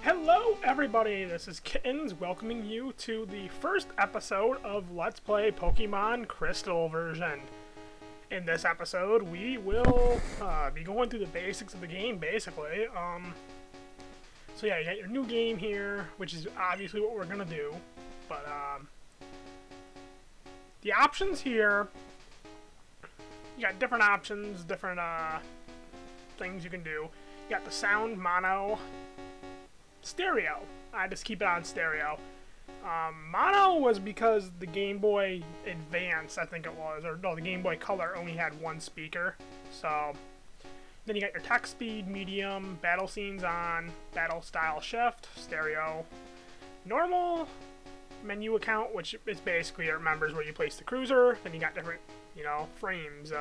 Hello everybody, this is Kittens welcoming you to the first episode of Let's Play Pokemon Crystal version. In this episode, we will be going through the basics of the game, basically. So yeah, you got your new game here, which is obviously what we're gonna do. But the options here, you got different options, different things you can do. You got the sound, mono, stereo. I just keep it on stereo. Mono was because the Game Boy Advance, I think it was, or no, the Game Boy Color only had one speaker. So then you got your text speed, medium, battle scenes on, battle style shift, stereo, normal, menu account, which is basically it remembers where you place the cruiser. Then you got different, frames.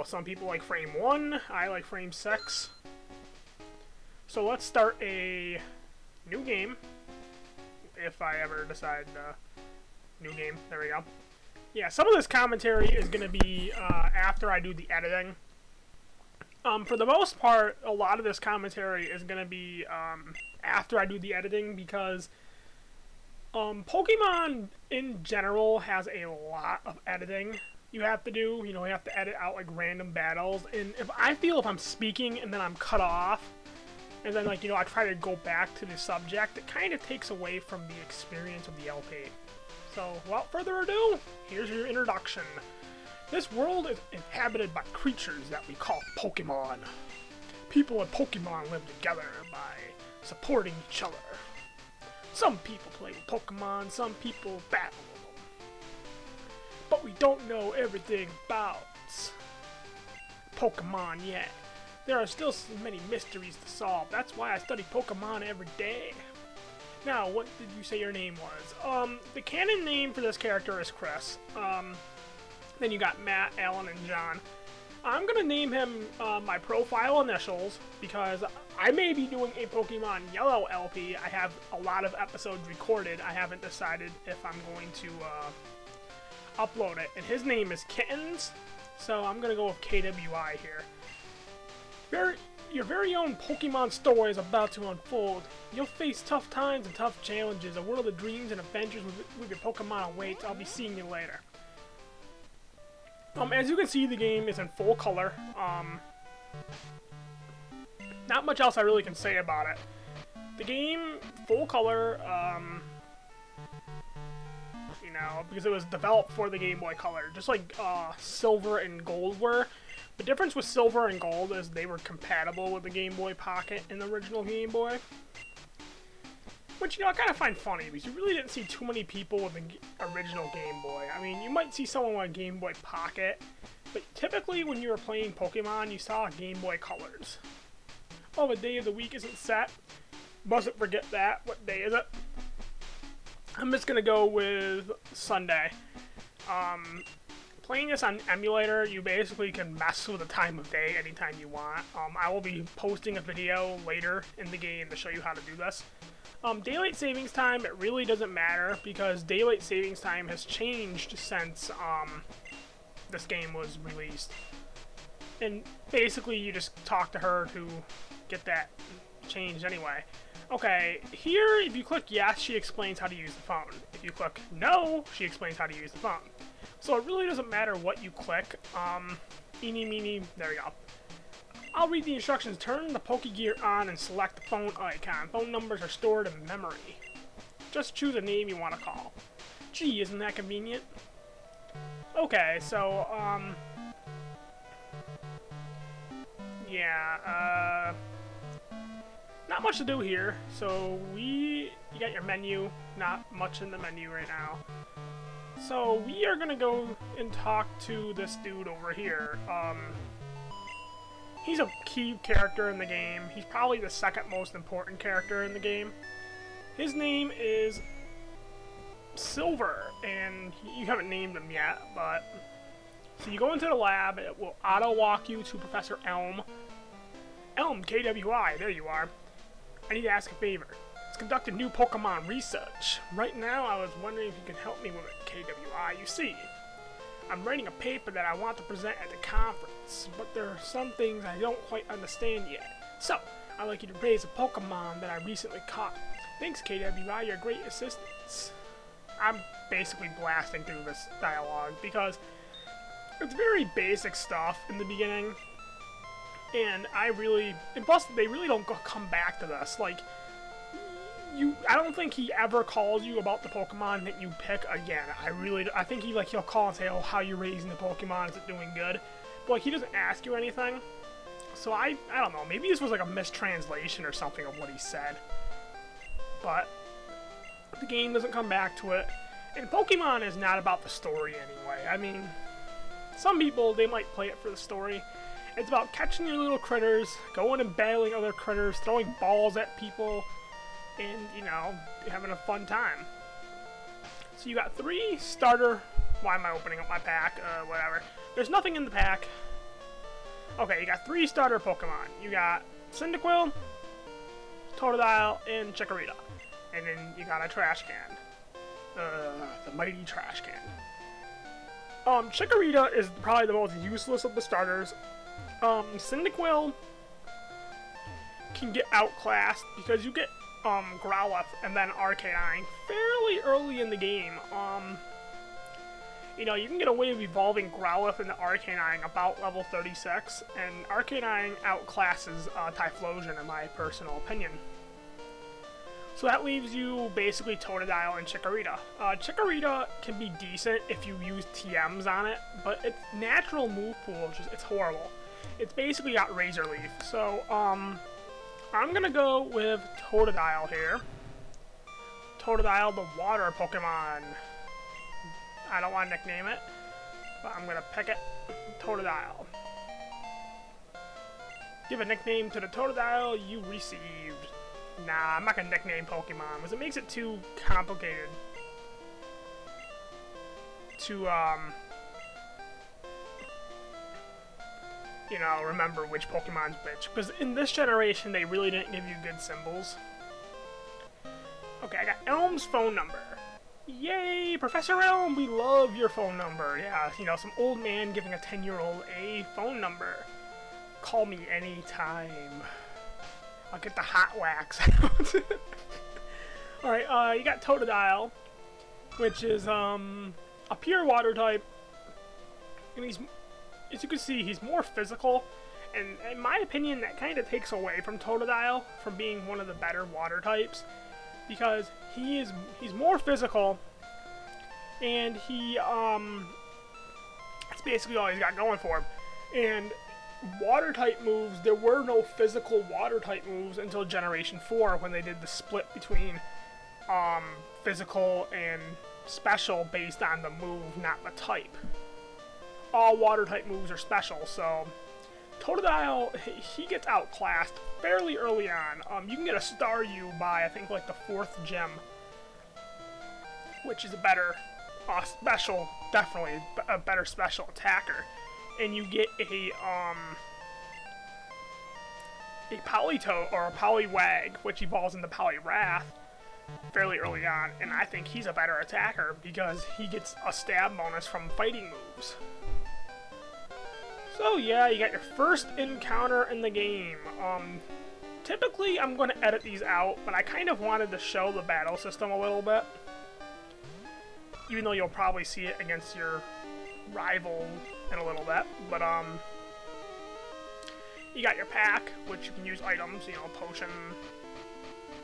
Some people like frame 1, I like frame 6. So let's start a new game, if I ever decide new game. There we go. Yeah, some of this commentary is going to be after I do the editing. For the most part, a lot of this commentary is going to be after I do the editing, because Pokemon in general has a lot of editing you have to do. You have to edit out like random battles, and if I'm speaking and then I'm cut off, and then, I try to go back to the subject, it kind of takes away from the experience of the LP. So, without further ado, here's your introduction. This world is inhabited by creatures that we call Pokemon. People and Pokemon live together by supporting each other. Some people play with Pokemon, some people battle with them. But we don't know everything about Pokemon yet. There are still so many mysteries to solve. That's why I study Pokemon every day. Now, what did you say your name was? The canon name for this character is Chris. Then you got Matt, Alan, and John. I'm gonna name him my profile initials because I may be doing a Pokemon Yellow LP. I have a lot of episodes recorded. I haven't decided if I'm going to upload it. And his name is Kittens, so I'm gonna go with KWI here. Your very own Pokemon story is about to unfold. You'll face tough times and tough challenges. A world of dreams and adventures with your Pokemon awaits. I'll be seeing you later. As you can see, the game is in full color. Not much else I really can say about it. The game, full color, because it was developed for the Game Boy Color, just like Silver and Gold were. The difference with Silver and Gold is they were compatible with the Game Boy Pocket in the original Game Boy. Which, I kind of find funny, because you really didn't see too many people with the original Game Boy. I mean, you might see someone with a Game Boy Pocket, but typically when you were playing Pokemon, you saw Game Boy Colors. Oh, the day of the week isn't set. Mustn't forget that. What day is it? I'm just going to go with Sunday. Playing this on emulator, you basically can mess with the time of day anytime you want. I will be posting a video later in the game to show you how to do this. Daylight savings time, it really doesn't matter because daylight savings time has changed since this game was released. And basically you just talk to her to get that changed anyway. Okay, here if you click yes, she explains how to use the phone. If you click no, she explains how to use the phone. So it really doesn't matter what you click. Eeny, meeny, there we go. I'll read the instructions. Turn the Pokegear on and select the phone icon. Phone numbers are stored in memory. Just choose a name you want to call. Gee, isn't that convenient? Okay, so, yeah, not much to do here. So you got your menu, not much in the menu right now. So we are gonna go and talk to this dude over here. He's a key character in the game. He's probably the second most important character in the game. His name is Silver, and you haven't named him yet, but... So you go into the lab, it will auto-walk you to Professor Elm. Elm, KWI, there you are. I need to ask a favor. Let's conduct a new Pokemon research. Right now, I was wondering if you could help me with it, KWI. You see, I'm writing a paper that I want to present at the conference, but there are some things I don't quite understand yet. So, I'd like you to raise a Pokemon that I recently caught. Thanks, KWI, your great assistance. I'm basically blasting through this dialogue because it's very basic stuff in the beginning, and plus they really don't come back to this. Like, I don't think he ever calls you about the Pokemon that you pick again. I think he'll call and say, oh, how you raising the Pokemon, is it doing good? But like, he doesn't ask you anything. So I don't know, maybe this was like a mistranslation or something of what he said. But the game doesn't come back to it. And Pokemon is not about the story anyway. I mean, some people, they might play it for the story. It's about catching your little critters, going and battling other critters, throwing balls at people, and, you know, having a fun time. So you got 3 starter... Why am I opening up my pack? Whatever. There's nothing in the pack. Okay, you got 3 starter Pokemon. You got Cyndaquil, Totodile, and Chikorita. And then you got a trash can. The mighty trash can. Chikorita is probably the most useless of the starters. Cyndaquil can get outclassed because you get Growlithe and then Arcanine fairly early in the game. You know, you can get away with evolving Growlithe into Arcanine about level 36, and Arcanine outclasses Typhlosion in my personal opinion. So that leaves you basically Totodile and Chikorita. Chikorita can be decent if you use TMs on it, but its natural move pool it's horrible. It's basically got Razor Leaf. So I'm gonna go with Totodile here. Totodile, the water Pokemon. I don't want to nickname it, but I'm gonna pick it. Totodile. Give a nickname to the Totodile you received. Nah, I'm not gonna nickname Pokemon because it makes it too complicated to, you know, remember which Pokemon's which. Because in this generation, they really didn't give you good symbols. Okay, I got Elm's phone number. Yay, Professor Elm, we love your phone number. Yeah, you know, some old man giving a 10-year-old a phone number. Call me anytime. I'll get the hot wax out. Alright, you got Totodile, which is a pure water type. And he's, as you can see, he's more physical. And in my opinion, that kind of takes away from Totodile from being one of the better water types. Because he's more physical, and that's basically all he's got going for him. And water type moves, there were no physical water type moves until Generation 4 when they did the split between physical and special based on the move, not the type. All water type moves are special, so Totodile, he gets outclassed fairly early on. You can get a Staryu by, I think, like the 4th gym, which is a better special, definitely a better special attacker. And you get a Politoed or a Poliwag, which evolves into Poliwrath fairly early on, and I think he's a better attacker because he gets a stab bonus from fighting moves. So yeah, you got your first encounter in the game. Typically I'm going to edit these out, but I kind of wanted to show the battle system a little bit. Even though you'll probably see it against your rival in a little bit. But you got your pack, which you can use items, you know, potion,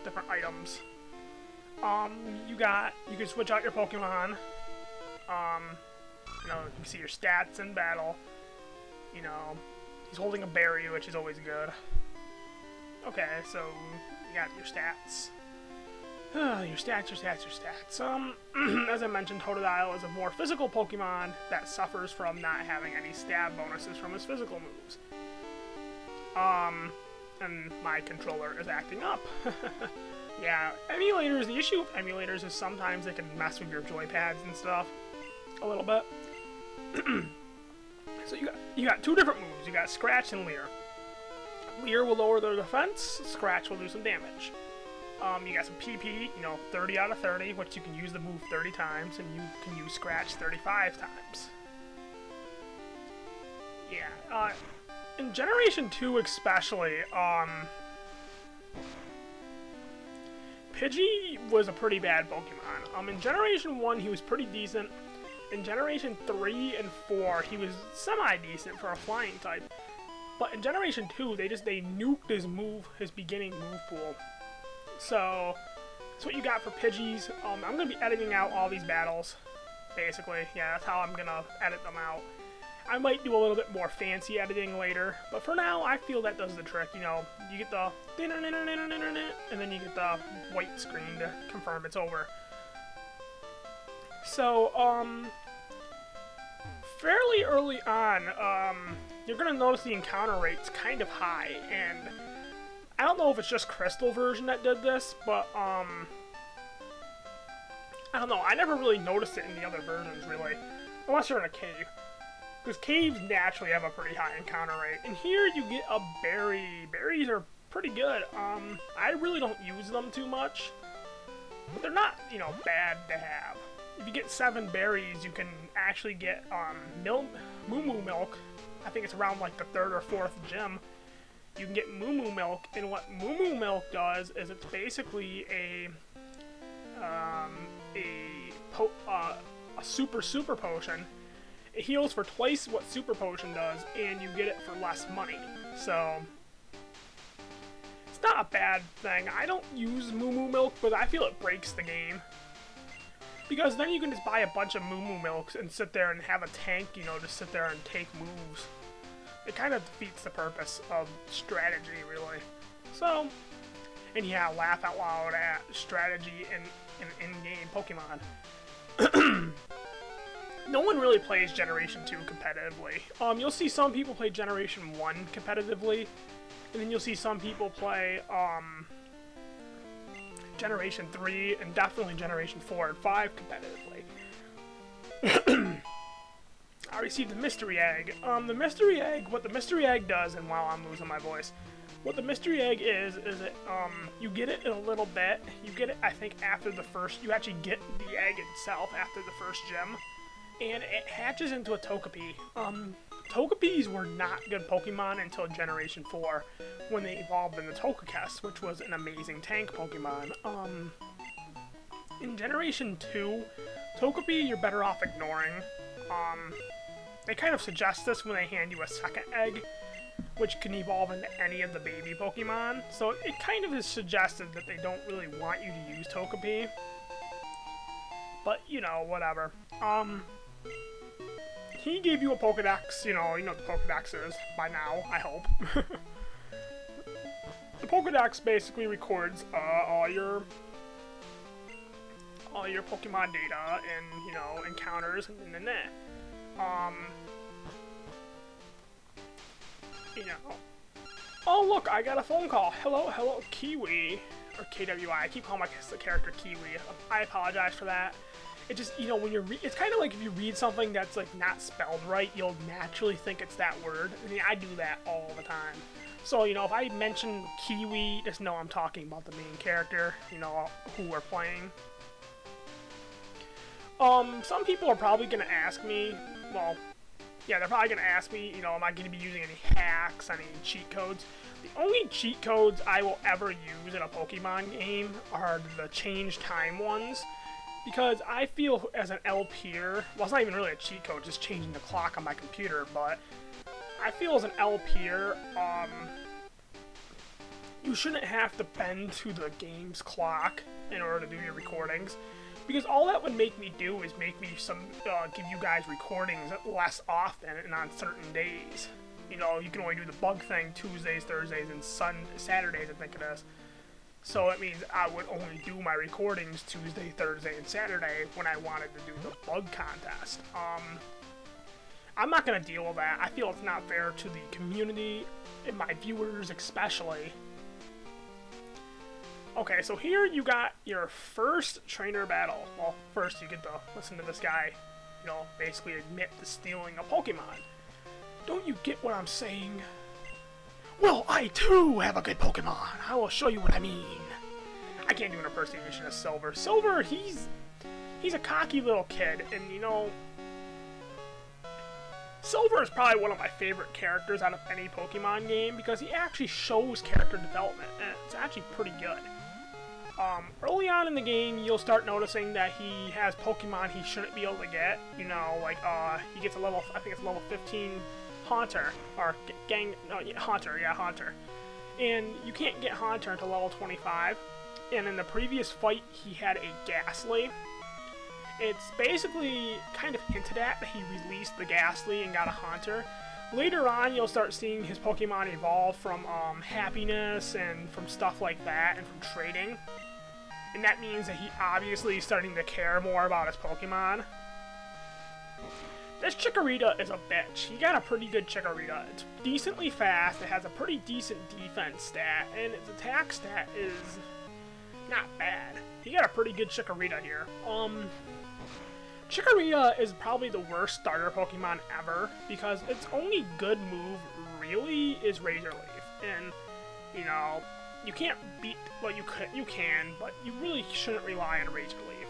different items. You can switch out your Pokemon. You know, you can see your stats in battle. You know, he's holding a berry, which is always good. Okay, so you got your stats. Your stats. As I mentioned, Totodile is a more physical Pokemon that suffers from not having any stab bonuses from his physical moves. And my controller is acting up. Yeah, emulators, the issue with emulators is sometimes they can mess with your joypads and stuff a little bit. So you got 2 different moves. You got Scratch and Leer. Leer will lower their defense, Scratch will do some damage. You got some PP, you know, 30 out of 30, which you can use the move 30 times, and you can use Scratch 35 times. Yeah, in Generation 2 especially, Pidgey was a pretty bad Pokemon. In Generation 1, he was pretty decent. In Generation 3 and 4, he was semi-decent for a flying type. But in Generation 2, they nuked his beginning move pool. So, that's what you got for Pidgeys. I'm going to be editing out all these battles, basically. Yeah, that's how I'm going to edit them out. I might do a little bit more fancy editing later, but for now, I feel that does the trick. You know, you get the and then you get the white screen to confirm it's over. So, fairly early on, you're gonna notice the encounter rate's kind of high, and I don't know if it's just Crystal version that did this, but, I don't know, I never really noticed it in the other versions, really, unless you're in a cave. Because caves naturally have a pretty high encounter rate. And here you get a berry. Berries are pretty good. I really don't use them too much. But they're not, you know, bad to have. If you get 7 berries, you can actually get, Moo Moo Milk. I think it's around, like, the 3rd or 4th gym. You can get Moo Moo Milk, and what Moo Moo Milk does is it's basically a super potion. It heals for twice what Super Potion does, and you get it for less money. So, it's not a bad thing. I don't use Moo Moo Milk, but I feel it breaks the game. Because then you can just buy a bunch of Moo Moo Milks and sit there and have a tank, you know, just sit there and take moves. It kind of defeats the purpose of strategy, really. So, and yeah, laugh out loud at strategy in-game Pokemon. No one really plays Generation 2 competitively. You'll see some people play Generation 1 competitively, and then you'll see some people play, Generation 3, and definitely Generation 4 and 5 competitively. I received the Mystery Egg. The Mystery Egg, what the Mystery Egg does, and wow, I'm losing my voice. What the Mystery Egg is it, you get it in a little bit. You get it, I think, after the first, you actually get the egg itself after the first gym. And it hatches into a Togepi. Togepis were not good Pokemon until Generation 4, when they evolved into Togekiss, which was an amazing tank Pokemon. In Generation 2, Togepi you're better off ignoring. They kind of suggest this when they hand you a second egg, which can evolve into any of the baby Pokemon. So it kind of is suggested that they don't really want you to use Togepi. But, you know, whatever. He gave you a Pokedex, you know what the Pokedex is by now, I hope. The Pokedex basically records all your Pokemon data and, you know, encounters and you know. Oh look, I got a phone call. Hello, Kiwi. Or KWI. I keep calling the character Kiwi. I apologize for that. It just, you know, when it's kind of like if you read something that's, like, not spelled right, you'll naturally think it's that word. I mean, I do that all the time. So, you know, if I mention Kiwi, just know I'm talking about the main character, you know, who we're playing. Some people are probably going to ask me, well, yeah, they're probably going to ask me, you know, am I going to be using any hacks, any cheat codes? The only cheat codes I will ever use in a Pokemon game are the change time ones. Because I feel as an LPer, well, it's not even really a cheat code, just changing the clock on my computer, but I feel as an LPer, you shouldn't have to bend to the game's clock in order to do your recordings. Because all that would make me do is make me give you guys recordings less often and on certain days. You know, you can only do the bug thing Tuesdays, Thursdays, and Saturdays, I think it is. So it means I would only do my recordings Tuesday, Thursday, and Saturday when I wanted to do the bug contest. I'm not going to deal with that. I feel it's not fair to the community and my viewers especially. Okay, so here you got your first trainer battle. Well, first you get to listen to this guy, you know, basically admit to stealing a Pokemon. Don't you get what I'm saying? Well, I too have a good Pokemon. I will show you what I mean. I can't do an impersonation of Silver. Silver, he's a cocky little kid, and you know, Silver is probably one of my favorite characters out of any Pokemon game because he actually shows character development, and it's actually pretty good. Early on in the game, you'll start noticing that he has Pokemon he shouldn't be able to get. You know, like, he gets a level, I think it's level 15 Haunter, or Haunter, yeah, Haunter. And you can't get Haunter until level 25. And in the previous fight, he had a Ghastly. It's basically kind of hinted at that he released the Ghastly and got a Haunter. Later on, you'll start seeing his Pokemon evolve from happiness and from stuff like that, and from trading. And that means that he obviously is starting to care more about his Pokemon. This Chikorita is a bitch. He got a pretty good Chikorita. It's decently fast, it has a pretty decent defense stat, and its attack stat is not bad. He got a pretty good Chikorita here. Chikorita is probably the worst starter Pokemon ever, because its only good move, really, is Razor Leaf. And, you know, you can't beat, well, you can, but you really shouldn't rely on Razor Leaf.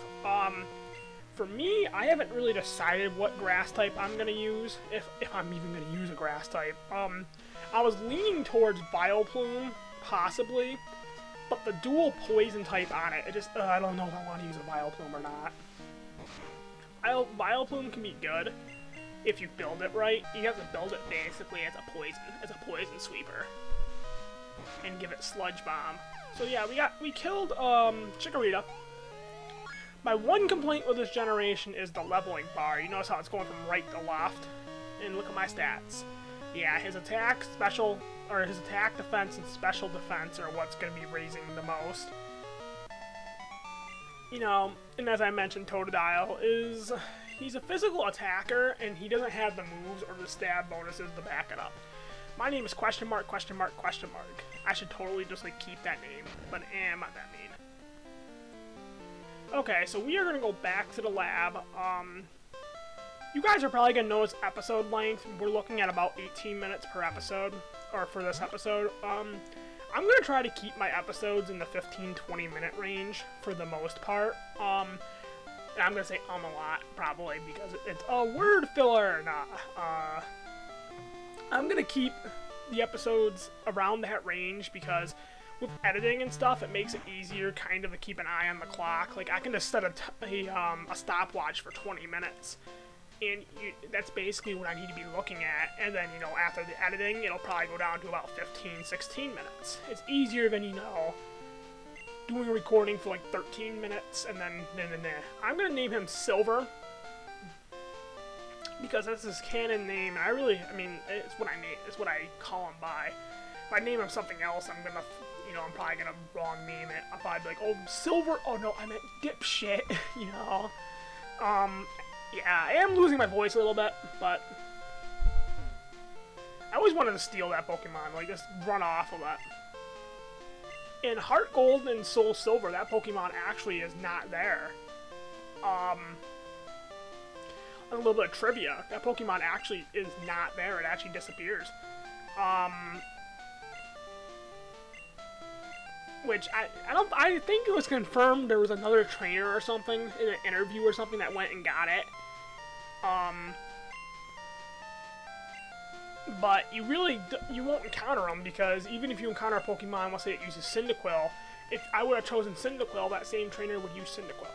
For me, I haven't really decided what grass type I'm going to use, if I'm even going to use a grass type. I was leaning towards Vileplume, possibly, but the dual poison type on it, I don't know if I want to use a Vileplume or not. Vileplume can be good if you build it right. You have to build it basically as a poison sweeper, and give it Sludge Bomb. So yeah, we killed Chikorita. My one complaint with this generation is the leveling bar. You notice how it's going from right to left, and look at my stats. Yeah, his attack, his attack, defense, and special defense are what's going to be raising the most. You know, and as I mentioned, Totodile he's a physical attacker, and he doesn't have the moves or the stab bonuses to back it up. My name is question mark, question mark, question mark. I should totally just, like, keep that name, but I'm not that mean. Okay, so we are going to go back to the lab. You guys are probably going to notice episode length. We're looking at about 18 minutes per episode, or for this episode. I'm going to try to keep my episodes in the 15-20 minute range for the most part. And I'm going to say a lot, probably, because it's a word filler. Nah, I'm going to keep the episodes around that range, because with editing and stuff, it makes it easier kind of to keep an eye on the clock. Like, I can just set a stopwatch for 20 minutes. And that's basically what I need to be looking at, and then, you know, after the editing, it'll probably go down to about 15-16 minutes. It's easier than, you know, doing a recording for like 13 minutes, and then, I'm gonna name him Silver, because that's his canon name, and I mean, it's what I call him by. If I name him something else, I'm gonna, you know, I'm probably gonna wrong name it. I'll probably be like, oh, Silver, oh no, I meant Dipshit, you know. Yeah, I am losing my voice a little bit, but I always wanted to steal that Pokemon, like, just run off of it. In Heart Gold and Soul Silver, that Pokemon actually is not there. A little bit of trivia, that Pokemon actually is not there, it actually disappears. Which, I think it was confirmed there was another trainer or something in an interview or something that went and got it. But you won't encounter them, because even if you encounter a Pokemon, let's say it uses Cyndaquil, if I would have chosen Cyndaquil, that same trainer would use Cyndaquil.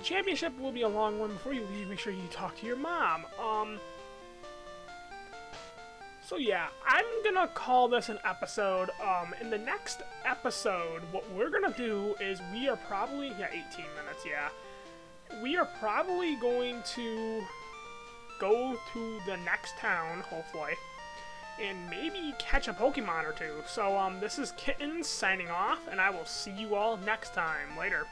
Championship will be a long one. Before you leave, make sure you talk to your mom. So yeah, I'm gonna call this an episode. In the next episode, what we're gonna do is we are probably, 18 minutes, yeah. We are probably going to go to the next town, hopefully, and maybe catch a Pokemon or two. So, this is Kittens signing off, and I will see you all next time. Later.